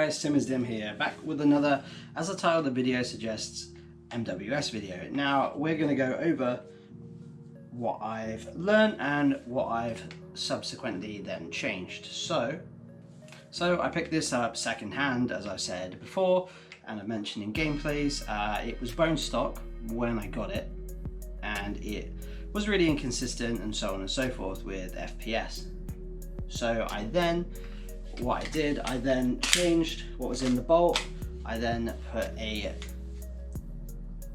guys, Dim here, back with another, as the title of the video suggests, MWS video. Now we're going to go over what I've learned and what I've subsequently then changed. So I picked this up secondhand, as I said before, and I mentioned in gameplays. It was bone stock when I got it, and it was really inconsistent and so on and so forth with FPS. So I then changed what was in the bolt. I then put a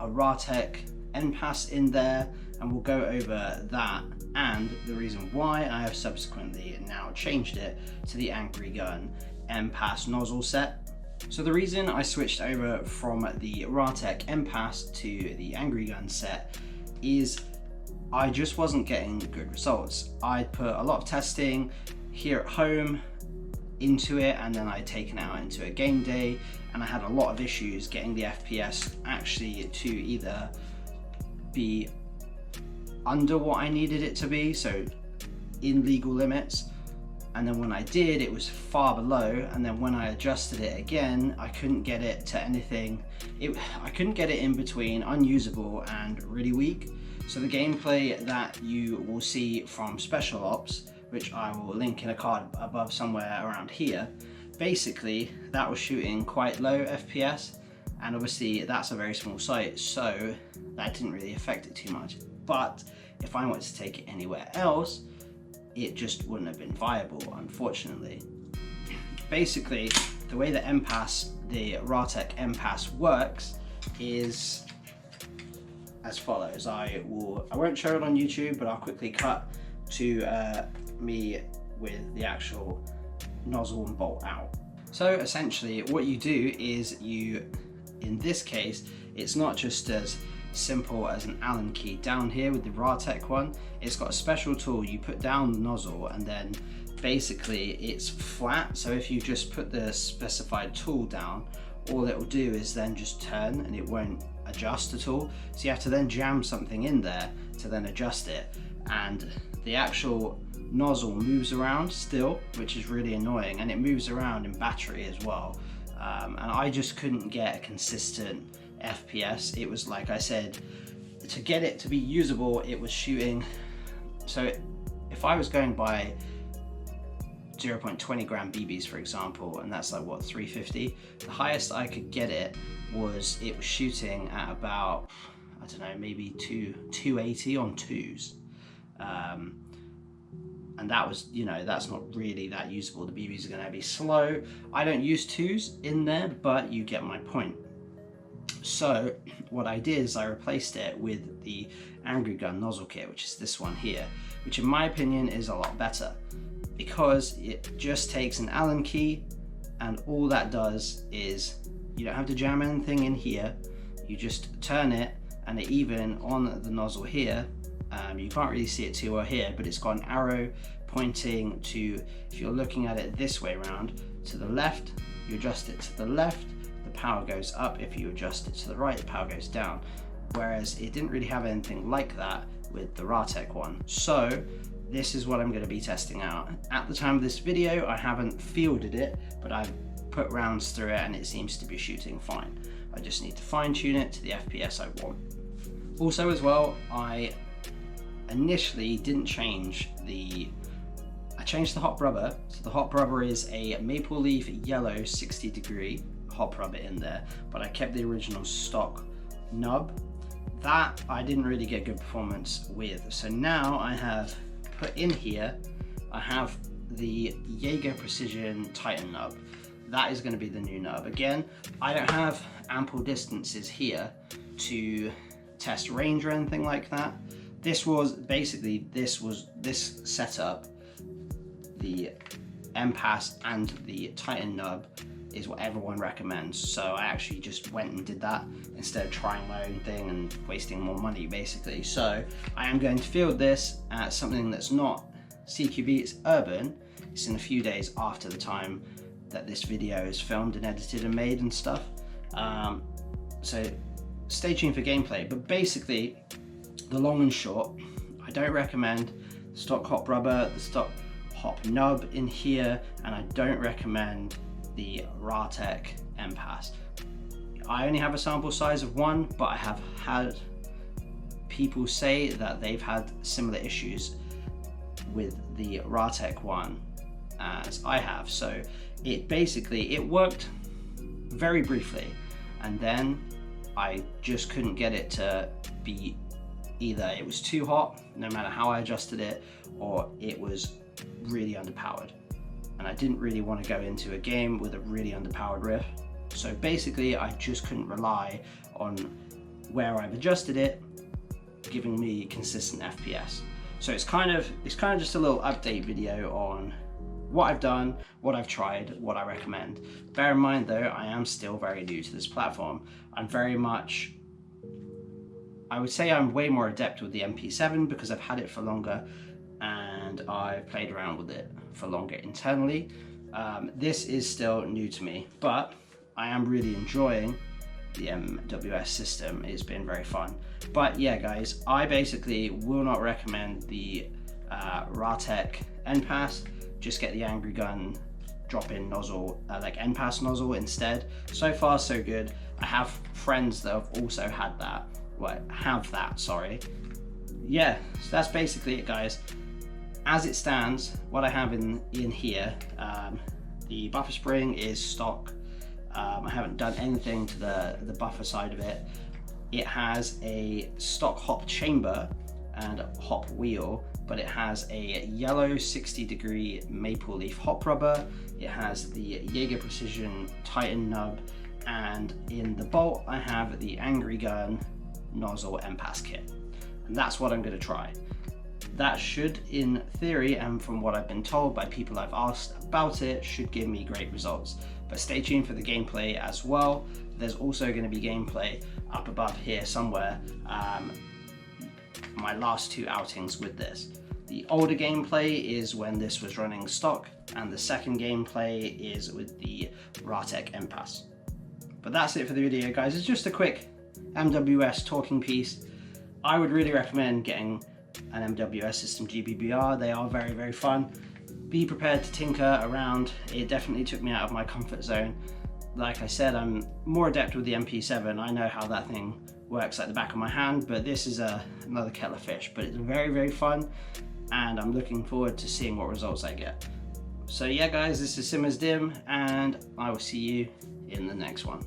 RATCH NPAS in there, and we'll go over that and the reason why I have subsequently now changed it to the Angry Gun NPAS nozzle set. So the reason I switched over from the RATCH NPAS to the Angry Gun set is I just wasn't getting good results. I put a lot of testing here at home into it, and then I'd taken it out into a game day, and I had a lot of issues getting the FPS actually to either be under what I needed it to be, so in legal limits, and then when I did, it was far below, and then when I adjusted it again, I couldn't get it to anything. I couldn't get it in between unusable and really weak. So the gameplay that you will see from Special Ops, which I will link in a card above somewhere around here, basically that was shooting quite low FPS, and obviously that's a very small sight, so that didn't really affect it too much. But if I wanted to take it anywhere else, it just wouldn't have been viable, unfortunately. Basically, the way the NPAS, the RATCH NPAS works is as follows. I won't show it on YouTube, but I'll quickly cut to me with the actual nozzle and bolt out. So essentially what you do is in this case, it's not just as simple as an Allen key down here with the RATCH one. It's got a special tool. You put down the nozzle and then basically it's flat. So if you just put the specified tool down, all it will do is then just turn and it won't adjust at all. So you have to then jam something in there to then adjust it, and the actual nozzle moves around still, which is really annoying, and it moves around in battery as well. And I just couldn't get a consistent FPS. It was, like I said, to get it to be usable, it was shooting. So if I was going by 0.20 gram BBs, for example, and that's like what, 350, the highest I could get it was shooting at about, I don't know, maybe 280 on twos. And that was, you know, that's not really that usable. The BBs are going to be slow. I don't use twos in there, but you get my point. So what I did is I replaced it with the Angry Gun nozzle kit, which is this one here, which in my opinion is a lot better because it just takes an Allen key, and all that does is you don't have to jam anything in here. You just turn it, and it even on the nozzle here, you can't really see it too well here, but it's got an arrow pointing to, if you're looking at it this way around, to the left. You adjust it to the left, the power goes up. If you adjust it to the right, the power goes down. Whereas it didn't really have anything like that with the RATCH one. So this is what I'm going to be testing out. At the time of this video, I haven't fielded it, but I've put rounds through it and it seems to be shooting fine. I just need to fine tune it to the FPS I want. Also as well, I initially didn't change I changed the hot rubber. So the hot rubber is a maple leaf yellow 60-degree hot rubber in there, but I kept the original stock nub. That I didn't really get good performance with. So now I have put in here, I have the Jaeger Precision Titan nub. That is going to be the new nub. Again, I don't have ample distances here to test range or anything like that. This was basically, this setup, the NPAS and the Titan nub is what everyone recommends. So I actually just went and did that instead of trying my own thing and wasting more money basically. So I am going to field this at something that's not CQB, it's urban. It's in a few days after the time that this video is filmed and edited and made and stuff. So stay tuned for gameplay, but basically the long and short, I don't recommend stock hot rubber, the stock hop nub in here, and I don't recommend the RATCH NPAS. I only have a sample size of 1, but I have had people say that they've had similar issues with the RATCH one as I have. So it worked very briefly, and then I just couldn't get it to be, either it was too hot no matter how I adjusted it, or it was really underpowered, and I didn't really want to go into a game with a really underpowered riff. So basically I just couldn't rely on where I've adjusted it giving me consistent FPS. So it's kind of just a little update video on what I've done, what I've tried, what I recommend. Bear in mind though, I am still very new to this platform. I'm very much, I would say I'm way more adept with the MP7 because I've had it for longer and I've played around with it for longer internally. This is still new to me, but I am really enjoying the MWS system. It's been very fun. But yeah guys, I basically will not recommend the RATCH NPAS. Just get the Angry Gun drop-in nozzle, like NPAS nozzle instead. So far so good. I have friends that have also had that, sorry. Yeah, so that's basically it guys. As it stands, what I have in here, the buffer spring is stock. I haven't done anything to the buffer side of it. It has a stock hop chamber and a hop wheel, but it has a yellow 60-degree maple leaf hop rubber. It has the Jaeger Precision Titan nub, and in the bolt I have the Angry Gun nozzle NPAS kit. And that's what I'm going to try. That should, in theory, and from what I've been told by people I've asked about it, should give me great results. But stay tuned for the gameplay as well. There's also going to be gameplay up above here somewhere, my last 2 outings with this. The older gameplay is when this was running stock, and the second gameplay is with the RATCH NPAS. But that's it for the video guys. It's just a quick MWS talking piece. I would really recommend getting an MWS system GBBR. They are very, very fun. Be prepared to tinker around. It definitely took me out of my comfort zone. Like I said, I'm more adept with the MP7. I know how that thing works like the back of my hand, but this is another kettle of fish. But it's very, very fun, and I'm looking forward to seeing what results I get. So yeah guys, this is Simmers Dim, and I will see you in the next one.